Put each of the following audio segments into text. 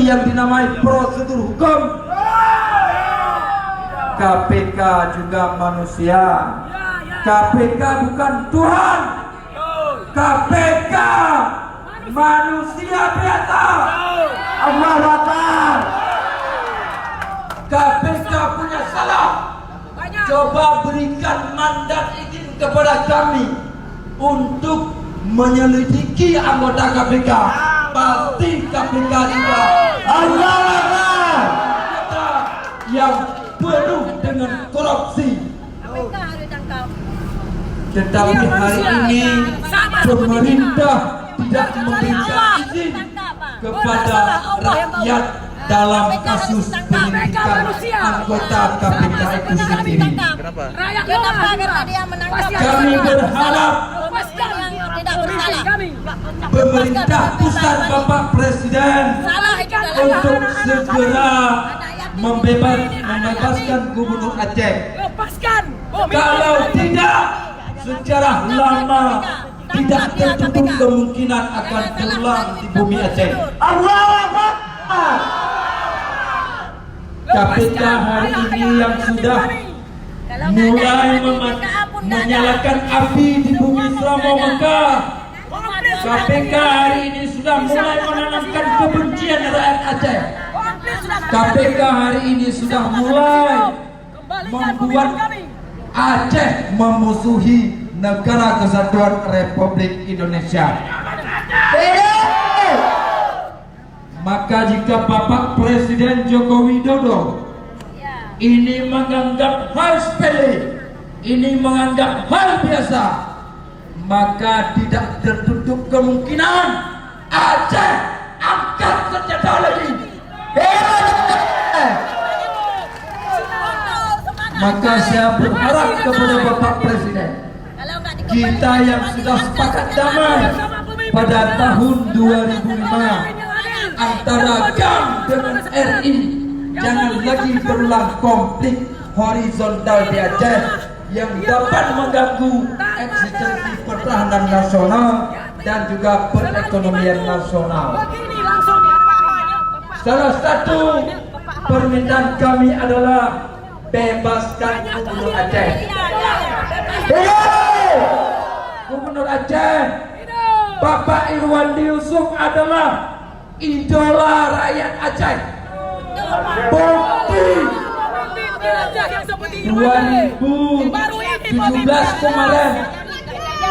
yang dinamai prosedur hukum. KPK juga manusia. KPK bukan Tuhan. KPK manusia biasa. Allahu Akbar. KPK punya salah. Coba berikan mandat izin kepada kami untuk menyelidiki anggota KPK. Pasti KPK juga Allahu Akbar yang penuh dengan korupsi. Tetapi hari ini pemerintah tidak memberikan izin kepada rakyat dalam kasus penyelidikan anggota KPK itu sendiri. Kami berharap pemerintah pusat Bapak Presiden untuk segera membebaskan Gubernur Aceh. Kalau tidak, sejarah lama tidak tertutup kemungkinan akan terulang di bumi Aceh. Allahu Akbar. KPK hari ini yang sudah mulai menyalakan api di bumi Selama Mekah. KPK hari ini sudah mulai menanamkan kebencian rakyat Aceh. KPK hari ini sudah mulai membuat Aceh memusuhi Negara Kesatuan Republik Indonesia. Maka jika Bapak Presiden Joko Widodo ini menganggap hal sepele, ini menganggap hal biasa, maka tidak tertutup kemungkinan Aceh angkat senjata lagi. Maka saya berharap kepada Bapak Presiden, kita yang sudah sepakat damai pada tahun 2005 antara GAM dengan RI, jangan lagi berulang konflik horizontal di Aceh yang dapat mengganggu eksistensi pertahanan nasional dan juga perekonomian nasional. Salah satu permintaan kami adalah bebaskan Gubernur Aceh. Gubernur Aceh, Bapak Irwandi Yusuf adalah idola rakyat Aceh. Bukti 2017 kemarin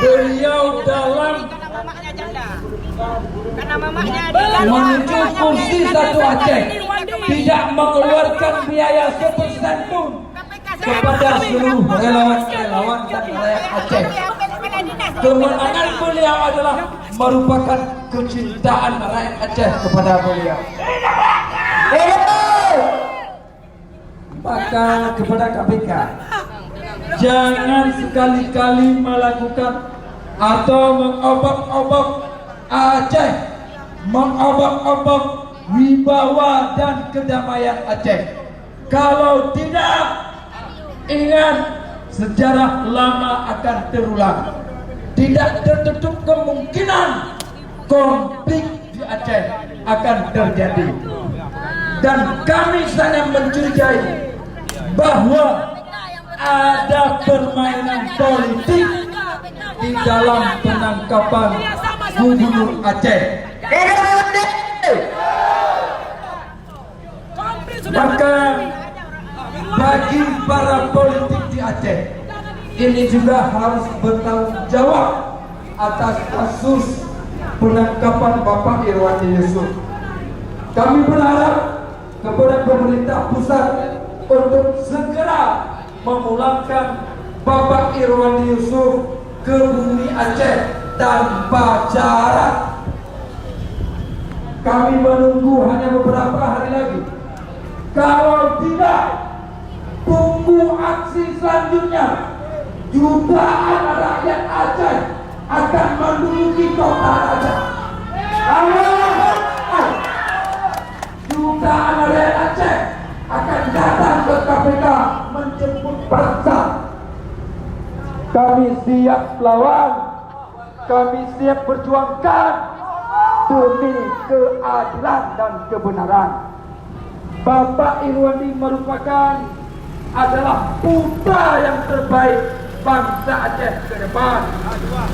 beliau dalam menuju kursi satu Aceh tidak mengeluarkan biaya sepersen pun kepada seluruh relawan-relawan dan rakyat Aceh. Kemenangan beliau adalah merupakan kecintaan rakyat Aceh kepada beliau. Maka kepada KPK, jangan sekali-kali melakukan atau mengobok-obok Aceh, mengobok-obok wibawa dan kedamaian Aceh. Kalau tidak, ingat, sejarah lama akan terulang. Tidak tertutup kemungkinan konflik di Aceh akan terjadi. Dan kami sangat mencurigai bahwa ada permainan politik di dalam penangkapan Gubernur Aceh. Maka bagi para politik di Aceh, ini juga harus bertanggung jawab atas kasus penangkapan Bapak Irwandi Yusuf. Kami berharap kepada pemerintah pusat untuk segera memulangkan Bapak Irwandi Yusuf ke bumi Aceh tanpa syarat. Kami menunggu hanya beberapa hari lagi. Kalau tidak, tunggu aksi selanjutnya. Jutaan rakyat Aceh akan menduduki kota Aceh. Jutaan rakyat Aceh akan datang ke KPK menjemput paksa. Kami siap lawan, kami siap perjuangkan demi keadilan dan kebenaran. Bapak Irwandi merupakan adalah putra yang terbaik bangsa Aceh ke depan.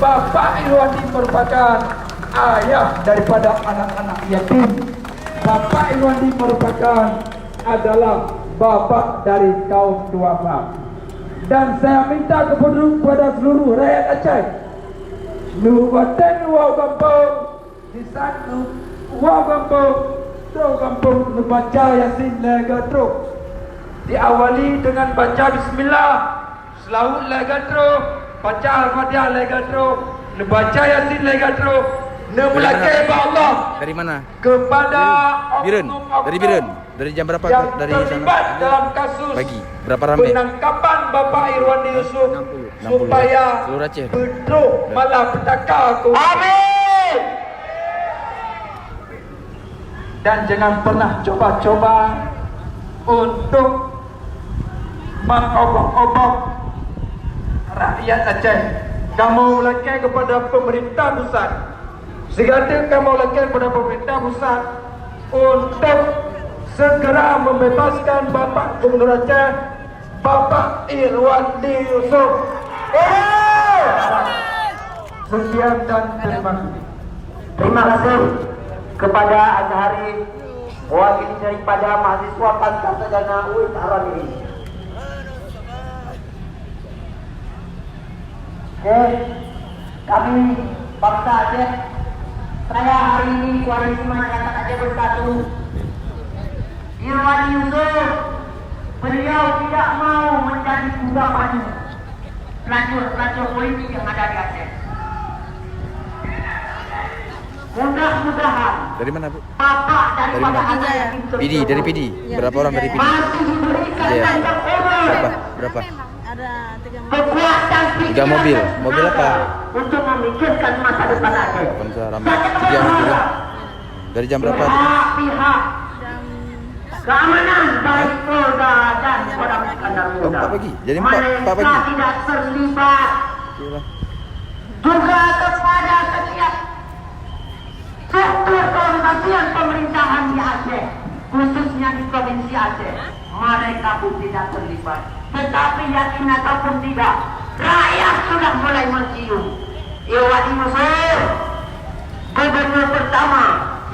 Bapak Irwandi merupakan ayah daripada anak-anak yatim. Bapak Irwandi merupakan adalah bapak dari kaum duafa. Dan saya minta kepada seluruh rakyat Aceh, Nuwatan Wau Kampung, di sana Wau Kampung, Tro Kampung, membaca Yasin lega Tro. Diawali dengan baca Bismillah, selawat lega Tro, baca Al-Fatihah lega Tro, membaca Yasin lega Tro. Nemulake Allah. Dari mana? Kepada Biren. Dari Biren. Dari jam berapa? Yang Dari terlibat sana? dalam kasus pagi. Berapa ramai? penangkapan Bapak Irwandi Yusuf 60. supaya Seluruh Aceh. beduk malapetaka. Amin. Dan jangan pernah coba-coba untuk mengobok-obok rakyat Aceh. Kamu lagi kepada pemerintah pusat. Segala kamu lagi kepada pemerintah pusat untuk segera membebaskan Bapak Gubernur Aceh, Bapak Irwandi Yusuf. Sekian dan terima kasih. Terima kasih kepada Azhari, mewakili daripada mahasiswa Pasca Sarjana UI Tahran ini. Oke, kami bangsa Aceh, saya hari ini Koalisi Masyarakat Aceh Bersatu, Irwandi Yusuf, beliau tidak mau menjadi kudapan pelacur politik yang ada di Aceh. Mudah-mudahan Dari mana, Bu? Bapak daripada anak yatim PD, dari PD. Berapa orang dari PD? masih diberikan Iya. tanda umur Berapa? Ada 3 kekuatan 3 mobil. Mobil apa? untuk memikirkan masa depan Aceh. Panca ramai. 3 mobil. Dari jam berapa? Pihak keamanan baik Polda dan Kodam Iskandar Muda. 4 pagi. Jadi 4 pagi. Mereka tidak terlibat Yalah. juga kepada setiap struktur keorganisasian pemerintahan di Aceh, khususnya di Provinsi Aceh. Mereka pun tidak terlibat. Tetapi yakin ataupun tidak, rakyat sudah mulai mencium. Irwandi Yusuf, gubernur pertama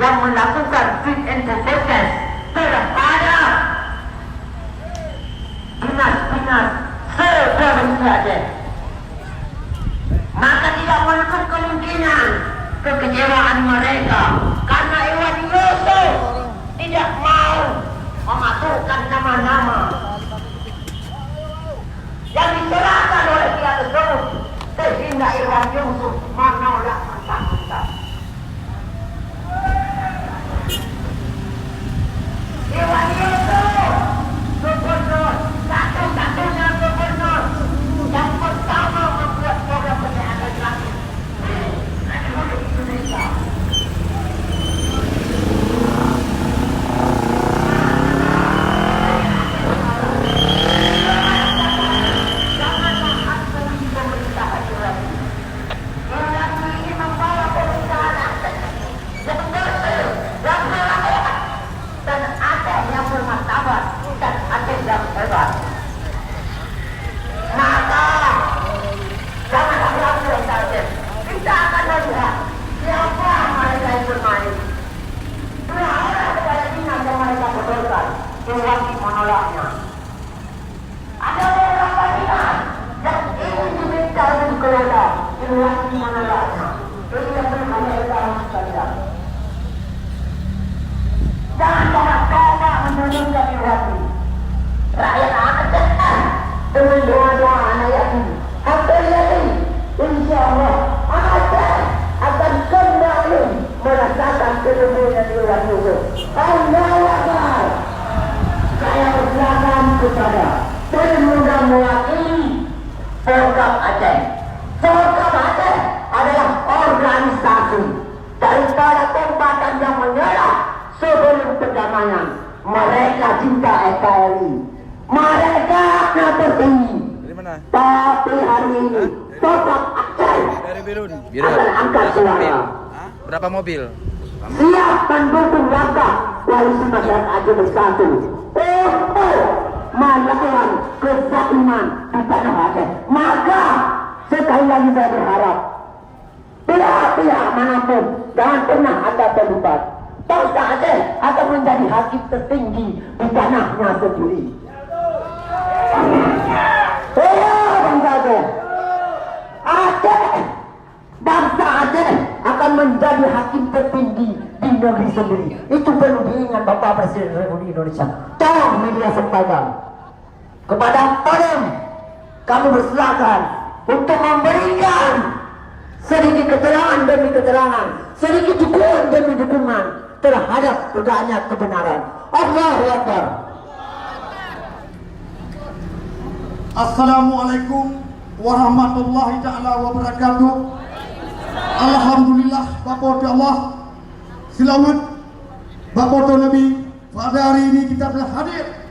yang melakukan fit and proper test terhadap dinas-dinas se-Provinsi Aceh. Maka tidak menutup kemungkinan kekecewaan mereka karena Irwandi Yusuf tidak mau memasukkan nama-nama yang diserahkan oleh pihak tersebut, sehingga Irwandi Yusuf menolak mentah-mentah. Irwandi Yusuf, gubernur, satu-satunya gubernur yang pertama membuat program kesehatan gratis Republik Indonesia. Irwandi menolaknya. Ada beberapa pihak yang ingin diminta untuk keluar, Irwandi menolaknya. Ini yang berbeda dalam saja. Jangan coba menurunkan Irwandi. Rakyat Aceh dengan doa-doa anak yatim, hampir yakin, insya Allah Aceh akan kembali merasakan kesembuhan Irwandi Yusuf. Allahu Akbar. Saya berserahkan kepada pemuda mewakili Porkap Aceh. Porkap Aceh adalah organisasi daripada kombatan yang menyerah sebelum perdamaian. Mereka cinta NKRI, mereka NPI. Dari mana? Tapi hari ini Porkap Aceh Dari Birun. akan angkat suara. Berapa mobil? siap mendukung langkah koalisi masyarakat Aceh Bersatu. Melawan kezaliman di tanah Aceh. Maka sekali lagi saya berharap pihak-pihak manapun jangan pernah Anda terlibat. Bangsa Aceh akan menjadi hakim tertinggi di tanahnya sendiri. Bangsa Aceh, bangsa Aceh akan menjadi hakim tertinggi di negeri sendiri. Itu perlu diingat Bapak Presiden Republik Indonesia. Tolong media sampaikan kepada Padam, kami bersilakan untuk memberikan sedikit keterangan demi keterangan, sedikit dukungan demi dukungan terhadap tegaknya kebenaran. Allahu Akbar. Assalamualaikum warahmatullahi ta'ala wabarakatuh. Alhamdulillah Bapak Allah Silawut Bapak Nabi. Pada hari ini kita telah hadir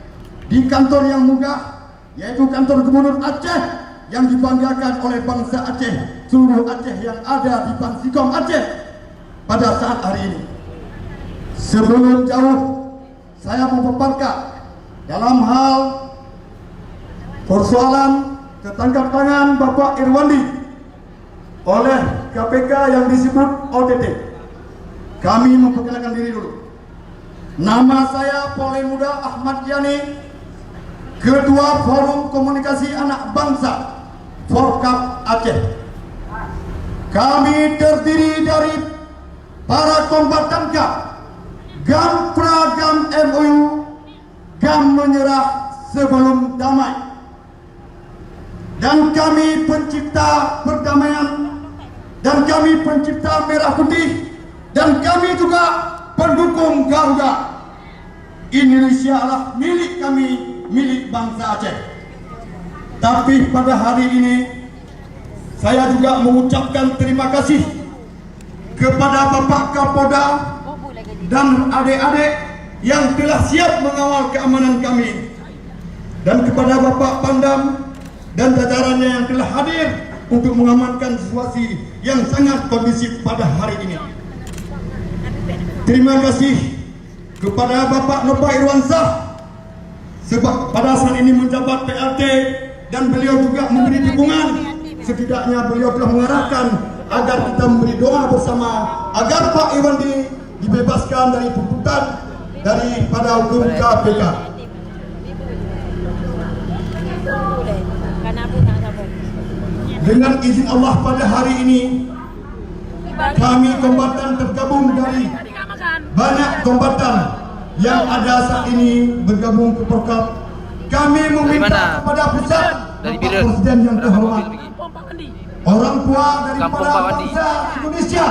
di kantor yang megah, yaitu kantor Gubernur Aceh yang dibanggakan oleh bangsa Aceh, seluruh Aceh yang ada di Bansikom Aceh pada saat hari ini. Sebelum jauh, saya memaparkan dalam hal persoalan ketangkap tangan Bapak Irwandi oleh KPK yang disebut OTT. Kami memperkenalkan diri dulu. Nama saya Polri Muda Ahmad Yani, Ketua Forum Komunikasi Anak Bangsa Forkap Aceh. Kami terdiri dari para kombatan KAP, GAM Pragam MOU, GAM menyerah sebelum damai. Dan kami pencipta perdamaian, dan kami pencipta merah putih, dan kami juga pendukung Garuda. Indonesia adalah milik kami, milik bangsa Aceh. Tapi pada hari ini saya juga mengucapkan terima kasih kepada Bapak Kapolda dan adik-adik yang telah siap mengawal keamanan kami, dan kepada Bapak Pandam dan jajarannya yang telah hadir untuk mengamankan situasi yang sangat kondusif pada hari ini. Terima kasih kepada Bapak Nurba Irwansah sebab pada saat ini menjabat PLT, dan beliau juga memberi dukungan. Setidaknya beliau telah mengarahkan agar kita memberi doa bersama agar Pak Irwandi dibebaskan dari tuntutan daripada hukum KPK. Dengan izin Allah pada hari ini kami kombatan tergabung dari banyak kombatan yang ada saat ini bergabung ke Forkap. Kami meminta kepada pusat, Bapak Presiden yang terhormat, orang tua daripada bangsa Indonesia,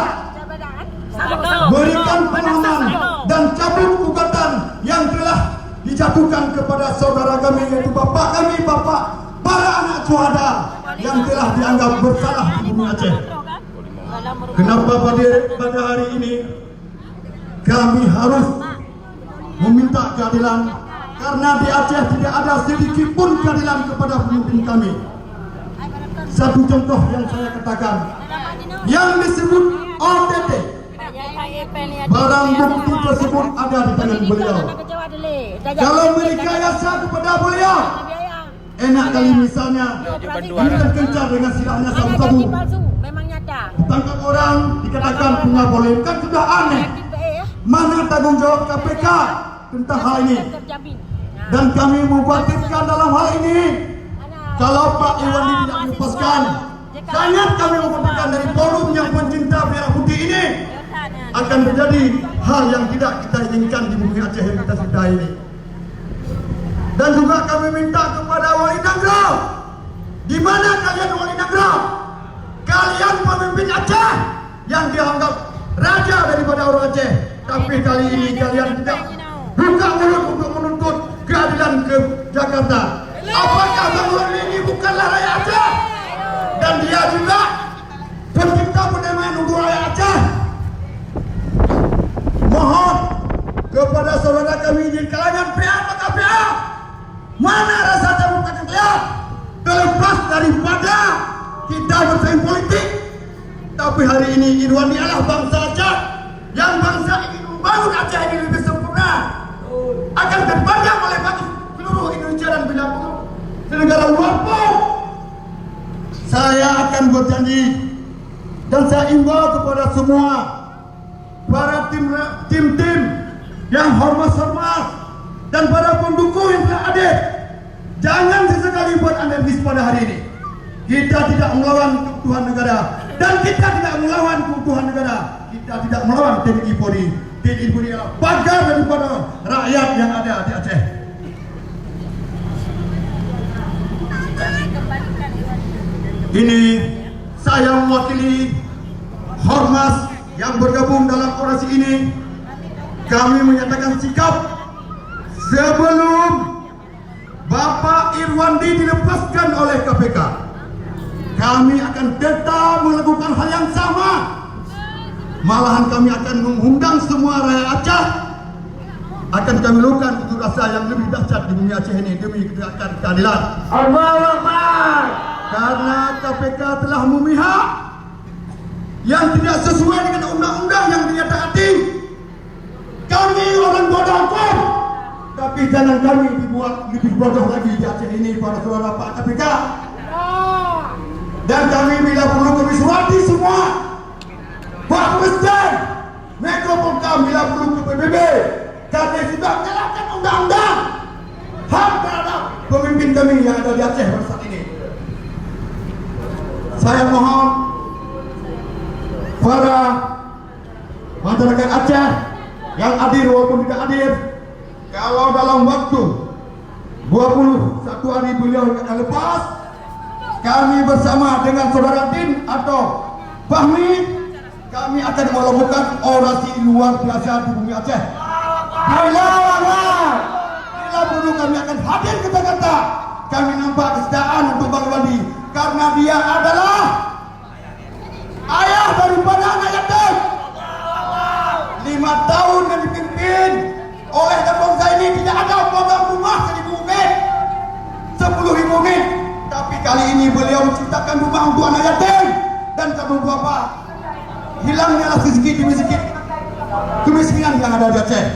berikan pemahaman dan cabut gugatan yang telah dijatuhkan kepada saudara kami, yaitu bapak kami, bapak para anak syuhada yang telah dianggap bersalah di bumi Aceh. Kenapa pada hari ini kami harus meminta keadilan? Karena di Aceh tidak ada sedikit pun keadilan kepada pemimpin kami. Satu contoh yang saya katakan, yang disebut OTT, barang bukti tersebut ada di tangan beliau. Kalau merekayasa kepada beliau, enak kali misalnya ini terkencar dengan silahnya sabu-sabu, ditangkap orang dikatakan punya boleh, kan sudah aneh. Mana tanggung jawab KPK tentang hal ini? Dan kami membatikkan dalam hal ini, kalau Pak Irwandi tidak melepaskan, sangat kami membatikkan dari forum yang pencinta merah putih ini akan terjadi hal yang tidak kita inginkan di bumi Aceh yang kita cintai ini. Dan juga kami minta kepada Wali Nagra, di mana kalian Wali Nagra? Kalian pemimpin Aceh yang dianggap raja daripada orang Aceh, tapi kali ini kalian tidak buka mulut untuk menuntut keadilan ke Jakarta. Apakah Bang Wali ini bukanlah rakyat Aceh? Dan dia juga pencipta perdamaian untuk rakyat Aceh. Mohon kepada saudara kami di kalangan PA maka PA, mana rasa cabut tangan dia? Terlepas daripada kita bersaing politik, tapi hari ini Irwandi adalah bangsa Aceh yang bangsa ingin membangun Aceh ini lebih sempurna akan terpandang oleh bagi seluruh Indonesia dan bila perlu negara luar pun saya akan berjanji dan saya imbau kepada semua para tim-tim yang hormat dan para pendukung yang telah hadir, jangan sesekali buat anarkis pada hari ini. Kita tidak melawan keutuhan negara dan kita tidak melawan keutuhan negara. Kita tidak melawan TNI Polri. TNI Polri adalah pagar daripada rakyat yang ada di Aceh. Ini saya mewakili Hormas yang bergabung dalam orasi ini. Kami menyatakan sikap sebelum Bapak Irwandi dilepaskan oleh KPK. Kami akan tetap melakukan hal yang sama. Malahan kami akan mengundang semua rakyat Aceh. Akan kami lakukan unjuk rasa yang lebih dahsyat di bumi Aceh ini demi ketegakkan keadilan. Allahu Akbar. Karena KPK telah memihak yang tidak sesuai dengan undang-undang yang dia taati. Kami orang bodoh pun, tapi jangan kami dibuat lebih bodoh lagi di Aceh ini para saudara Pak KPK. Dan kami bila perlu kami surati semua Pak Presiden, Menko Polhukam bila perlu ke PBB, karena sudah menyalahkan undang-undang hak terhadap pemimpin kami yang ada di Aceh pada saat ini. Saya mohon para masyarakat Aceh yang hadir walaupun tidak hadir, kalau dalam waktu 21 hari beliau akan lepas, kami bersama dengan saudara Din atau Fahmi, kami akan melakukan orasi luar biasa di bumi Aceh. Bila perlu kami akan hadir ke Jakarta. Kami nampak kesetiaan untuk Bang Irwandi karena dia adalah ayah daripada anak yatim. 5 tahun yang dipimpin oleh bangsa ini tidak ada program rumah 1.000 unit, 10.000 unit. Tapi kali ini beliau menciptakan rumah untuk anak yatim dan kamu bapak. Hilangnya sedikit demi sedikit kemiskinan yang ada di Aceh.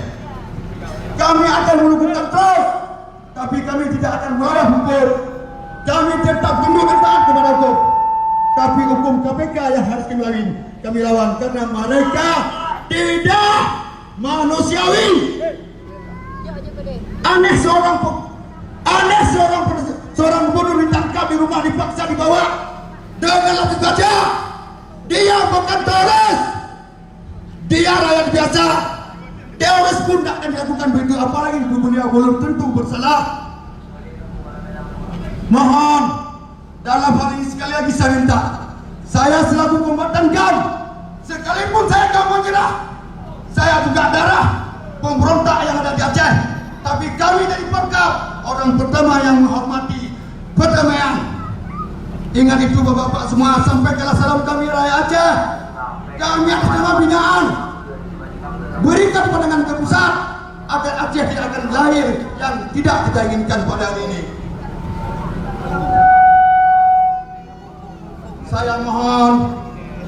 Kami akan melakukan terus, tapi kami tidak akan marah hukum. Kami tetap tunduk dan taat kepada hukum. Tapi hukum KPK yang harus kami lawan karena mereka tidak manusiawi. Aneh seorang bunuh ditangkap di rumah, dipaksa dibawa dengan lagu gajah. Dia bukan teroris, dia rakyat biasa. Teroris pun tak akan dilakukan begitu, apalagi beliau belum tentu bersalah. Mohon dalam hal ini sekali lagi saya minta, saya selaku kombatan GAM, sekalipun saya tak menyerah, saya juga darah pemberontak yang ada di Aceh. Tapi kami dari Perkap, orang pertama yang menghormati perdamaian. Ingat itu bapak-bapak semua, sampaikanlah salam kami rakyat Aceh. Kami atas nama binaan berikan pandangan ke pusat agar Aceh tidak akan lahir yang tidak kita inginkan pada hari ini. Saya mohon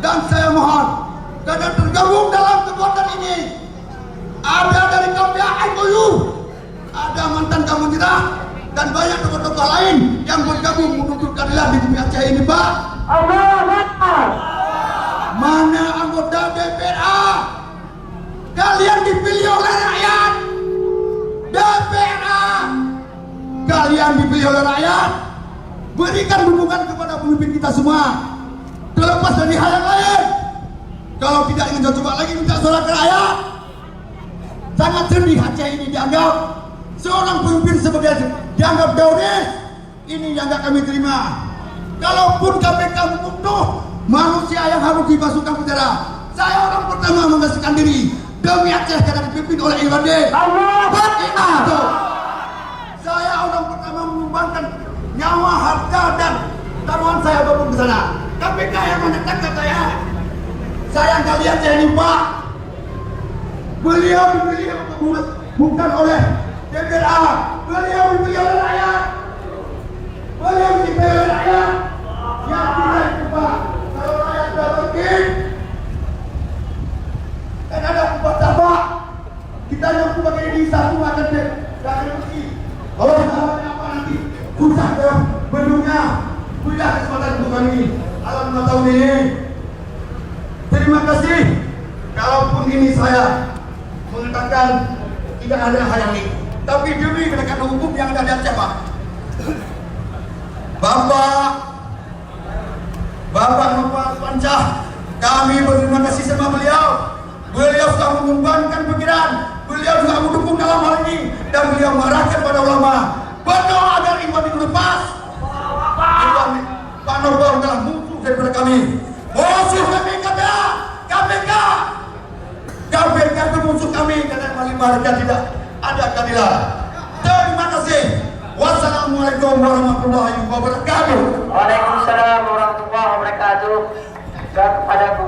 dan saya mohon karena tergabung dalam kekuatan ini ada dari KPAI, ada mantan kamu kita dan banyak tokoh-tokoh lain yang bergabung menuntut keadilan di bumi Aceh ini, Pak. Mana anggota DPRA? Kalian dipilih oleh rakyat. DPRA, kalian dipilih oleh rakyat. Berikan dukungan kepada pemimpin kita semua. Terlepas dari hal yang lain. Kalau tidak ingin coba lagi minta suara ke rakyat. Sangat sedih Aceh ini dianggap seorang pemimpin sebagai dianggap teroris. Ini yang gak kami terima. Kalaupun KPK membunuh manusia yang harus dimasukkan penjara, saya orang pertama mengasihkan diri demi Aceh karena dipimpin oleh Irwandi. Saya orang pertama menyumbangkan nyawa, harta dan taruhan saya apapun ke sana. KPK yang menetapkan saya nggak lihat saya ini, Pak. Beliau dipilih bukan oleh DPRA, beliau dipilih oleh rakyat. Beliau dipilih oleh rakyat. Yang tidak itu, Pak. Kalau rakyat sudah pergi dan ada Kita yang sebagai ini satu akan pergi. Kalau harapannya apa nanti? Susah ke bentuknya. Berilah kesempatan untuk kami. Alam 5 tahun ini. Terima kasih. Kalaupun ini saya mengatakan tidak ada hal yang ini, tapi demi penegakan hukum yang ada di Aceh, Pak. Bapak Nopal Pancah, kami berterima kasih sama beliau. Beliau sudah mengembangkan pikiran, beliau juga mendukung dalam hal ini, dan beliau mengarahkan pada ulama berdoa agar Iwan itu lepas. Pak Nopal adalah musuh daripada kami. Musuh kami KPK itu musuh kami karena mereka tidak ada keadilan. Terima kasih. Wassalamualaikum warahmatullahi wabarakatuh. Waalaikumsalam warahmatullahi wabarakatuh. Kepada Bu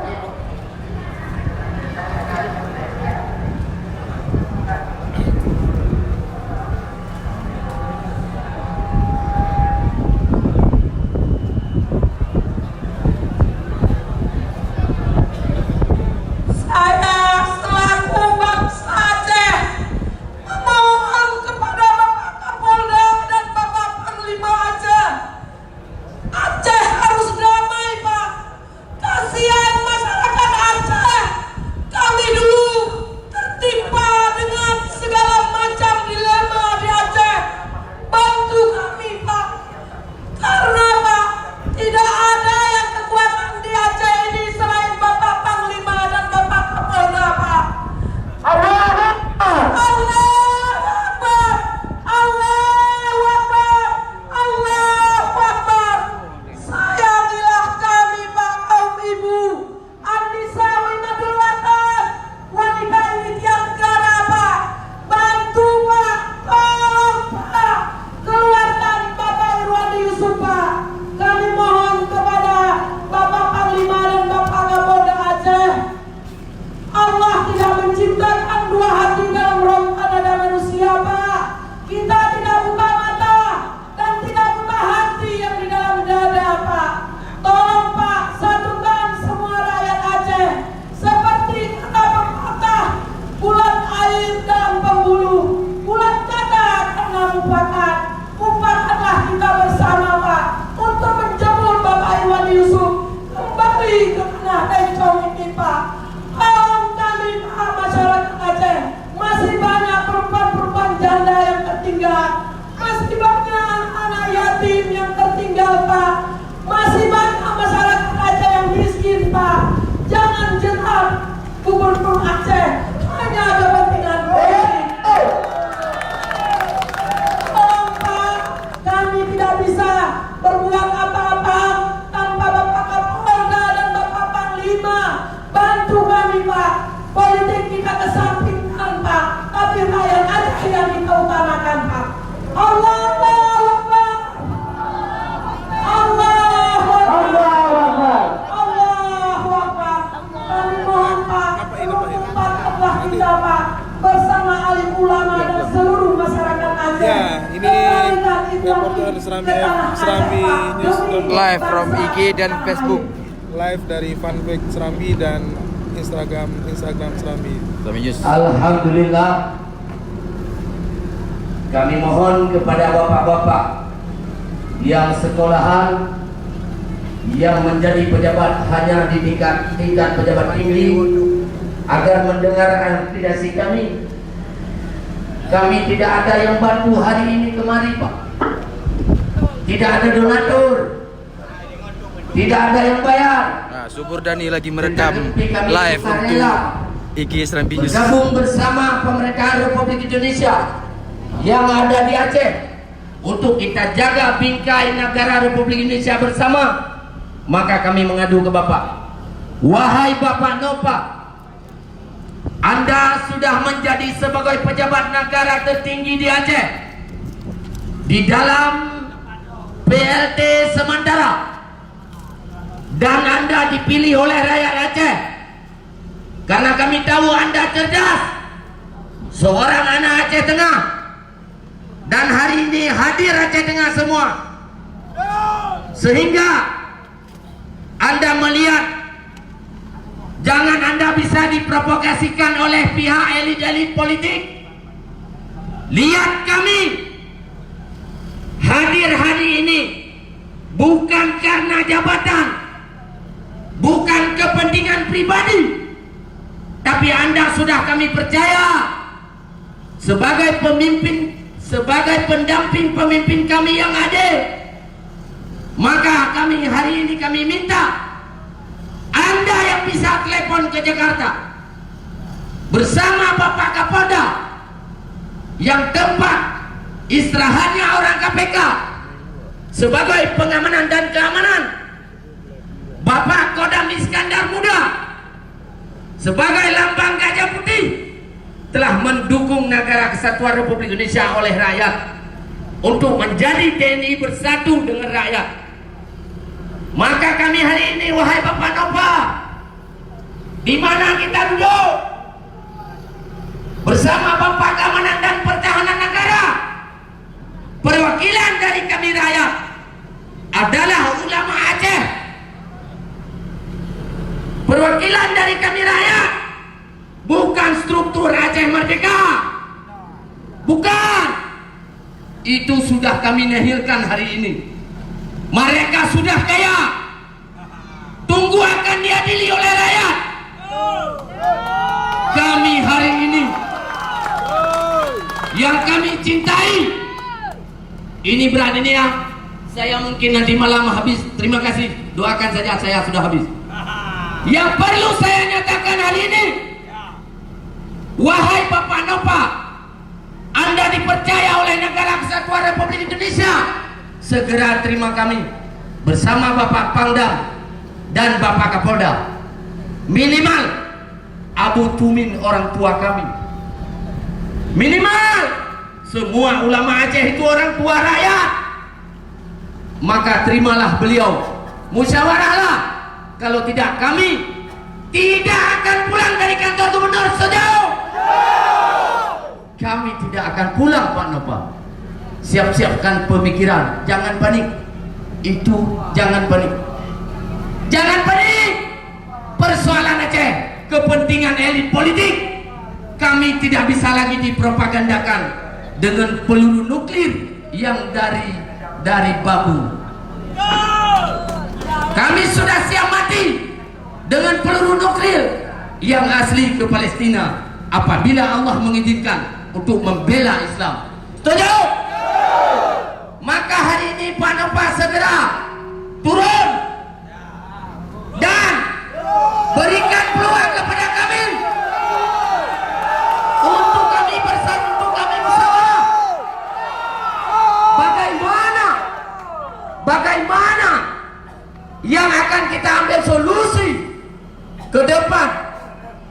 Live from IG dan Facebook. Live dari fanpage Serambi dan Instagram Serambi. Alhamdulillah. Kami mohon kepada bapak-bapak yang sekolahan, yang menjadi pejabat hanya di tingkat pejabat tinggi, agar mendengar aspirasi kami. Kami tidak ada yang bantu hari ini kemari, Pak. Tidak ada donatur, tidak ada yang bayar. Nah, Subur Dhani lagi merekam live untuk IG Serambi News. Bergabung bersama pemerintahan Republik Indonesia yang ada di Aceh untuk kita jaga bingkai negara Republik Indonesia bersama. Maka kami mengadu ke Bapak, wahai Bapak Nopal, Anda sudah menjadi sebagai pejabat negara tertinggi di Aceh, di dalam PLT Semandara, dan Anda dipilih oleh rakyat Aceh karena kami tahu Anda cerdas, seorang anak Aceh Tengah, dan hari ini hadir Aceh Tengah semua, sehingga Anda melihat Jangan Anda bisa diprovokasikan oleh pihak elit-elit politik. Lihat kami hadir hari ini bukan karena jabatan, bukan kepentingan pribadi, tapi Anda sudah kami percaya sebagai pemimpin, sebagai pendamping pemimpin kami yang adil. Maka kami hari ini kami minta Anda yang bisa telepon ke Jakarta bersama Bapak Kapolda yang tempat istirahatnya orang KPK sebagai pengamanan dan keamanan, Bapak Kodam Iskandar Muda sebagai lambang gajah putih telah mendukung Negara Kesatuan Republik Indonesia oleh rakyat untuk menjadi TNI bersatu dengan rakyat. Maka kami hari ini, wahai Bapak Nova, di mana kita duduk bersama Bapak Keamanan dan Pertahanan Negara, perwakilan dari kami rakyat adalah ulama Aceh. Perwakilan dari kami rakyat bukan struktur Aceh Merdeka, bukan. Itu sudah kami nihilkan hari ini. Mereka sudah kaya, tunggu akan diadili oleh rakyat. Kami hari ini yang kami cintai, ini berat ini ya. Saya mungkin nanti malam habis. Terima kasih, doakan saja saya sudah habis. Yang perlu saya nyatakan hari ini, wahai Bapak Nova, Anda dipercaya oleh Negara Kesatuan Republik Indonesia. Segera terima kami bersama Bapak Pangdam dan Bapak Kapolda. Minimal Abu Tumin orang tua kami. Minimal semua ulama Aceh itu orang tua rakyat. Maka terimalah beliau. Musyawarahlah. Kalau tidak kami tidak akan pulang dari kantor gubernur sejauh. Kami tidak akan pulang, Pak Nova. Siap-siapkan pemikiran, jangan panik. Itu jangan panik. Jangan panik. Persoalan Aceh, kepentingan elit politik. Kami tidak bisa lagi dipropagandakan dengan peluru nuklir yang dari babu. Kami sudah siap mati dengan peluru nuklir yang asli ke Palestina apabila Allah mengizinkan untuk membela Islam. Setuju? Maka hari ini Pak Nova segera turun dan berikan peluang kepada kami untuk kami bersatu, untuk kami musyawarah. Bagaimana yang akan kita ambil solusi ke depan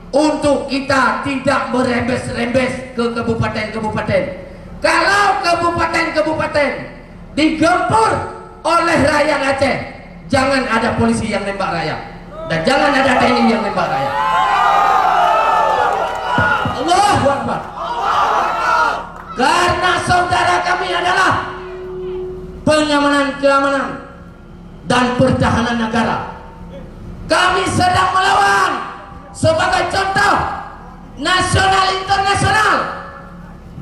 untuk kita tidak merembes-rembes ke kabupaten-kabupaten. Kalau kabupaten-kabupaten digempur oleh rakyat Aceh, jangan ada polisi yang nembak rakyat dan jangan ada TNI yang nembak rakyat. Allahu Akbar. Karena saudara kami adalah pengamanan keamanan dan pertahanan negara. Kami sedang melawan. Sebagai contoh nasional internasional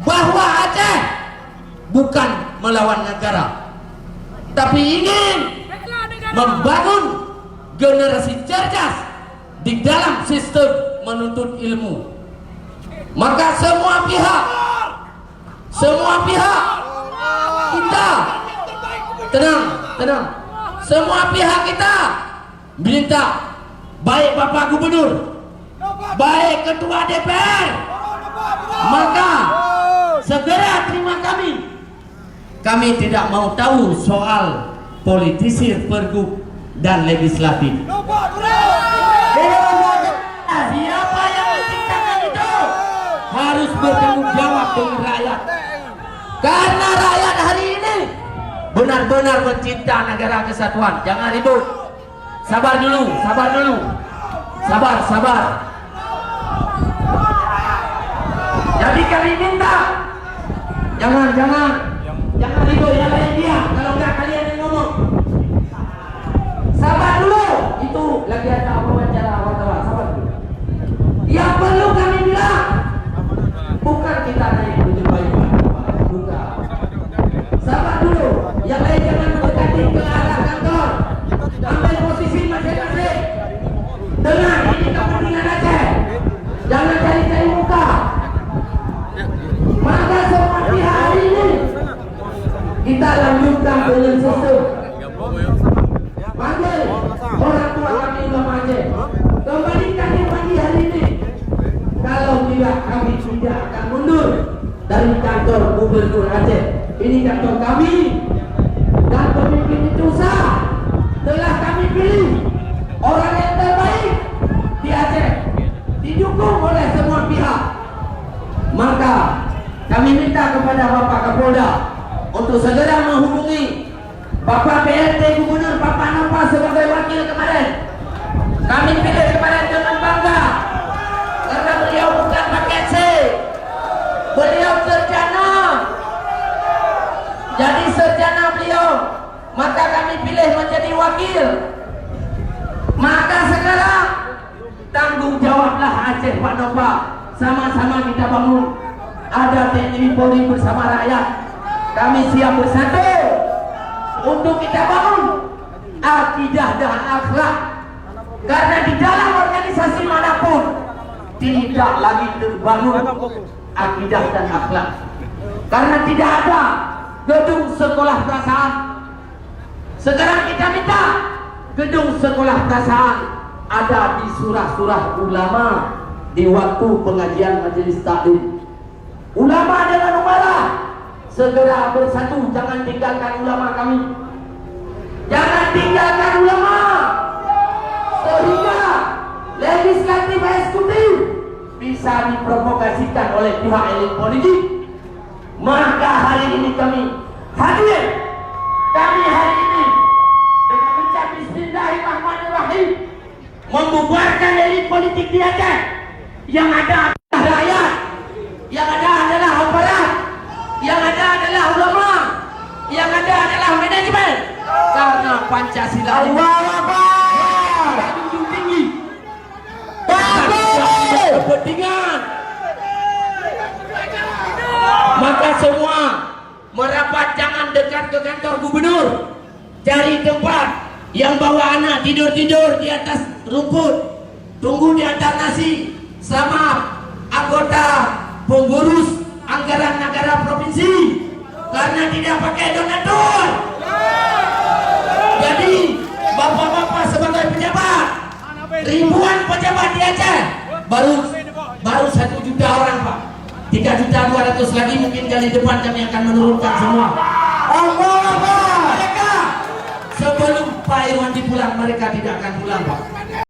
bahwa Aceh bukan melawan negara, tapi ingin membangun generasi cerdas di dalam sistem menuntut ilmu. Maka semua pihak kita tenang. Semua pihak kita minta, baik Bapak Gubernur, baik Ketua DPR, maka segera terima kami. Kami tidak mau tahu soal politisir pergub dan legislatif. Siapa yang menciptakan itu harus bertanggung jawab dengan rakyat. Karena rakyat hari ini benar-benar mencinta negara kesatuan. Jangan ribut. Sabar dulu. Sabar. Jadi kami minta jangan ribut, yang lain diam. Kalau enggak kalian yang ngomong. Sabar dulu. Itu lagi ada wawancara wartawan. Sabar dulu. kita lanjutkan dengan sistem. Panggil orang tua kami ulama Aceh, kembalikan di pagi hari ini. Kalau tidak, kami tidak akan mundur dari kantor Gubernur Aceh. Ini kantor kami, dan pemimpin itu sah. Telah kami pilih orang yang terbaik di Aceh, didukung oleh semua pihak. Maka kami minta kepada Bapak Kapolda untuk segera menghubungi Bapak PRT Gubernur Bapak Nampak sebagai wakil kemarin. Kami pilih kemarin dengan bangga karena beliau bukan paket C, beliau sarjana. Jadi sarjana beliau, maka kami pilih menjadi wakil. Maka sekarang tanggung jawablah Aceh Pak Nampak. Sama-sama kita bangun. Ada TNI Polri bersama rakyat. Kami siap bersatu untuk kita bangun akidah dan akhlak. Karena di dalam organisasi manapun tidak lagi terbangun akidah dan akhlak. Karena tidak ada gedung sekolah perasaan. Sekarang kita minta gedung sekolah perasaan ada di surah-surah ulama di waktu pengajian majelis taklim. Ulama dengan umarah segera bersatu, jangan tinggalkan ulama kami. Jangan tinggalkan ulama sehingga legislatif eksekutif bisa diprovokasikan oleh pihak elit politik. Maka hari ini kami hadir. Kami hari ini dengan mengucap Bismillahirrahmanirrahim membubarkan elit politik di Aceh. Yang ada adalah rakyat, yang ada adalah aparat, yang ada adalah ulama, yang ada adalah manajemen. Karena Pancasila junjung tinggi kepentingan. Maka semua merapat, jangan dekat ke kantor gubernur. Cari tempat yang bawa anak tidur-tidur di atas rumput, tunggu di atas nasi sama anggota pengurus anggaran negara provinsi, karena tidak pakai donatur. Jadi bapak-bapak sebagai pejabat, ribuan pejabat di Aceh, baru 1 juta orang Pak, 3.200.000 lagi mungkin kali depan kami akan menurunkan semua. Mereka sebelum Pak Irwandi pulang, mereka tidak akan pulang Pak.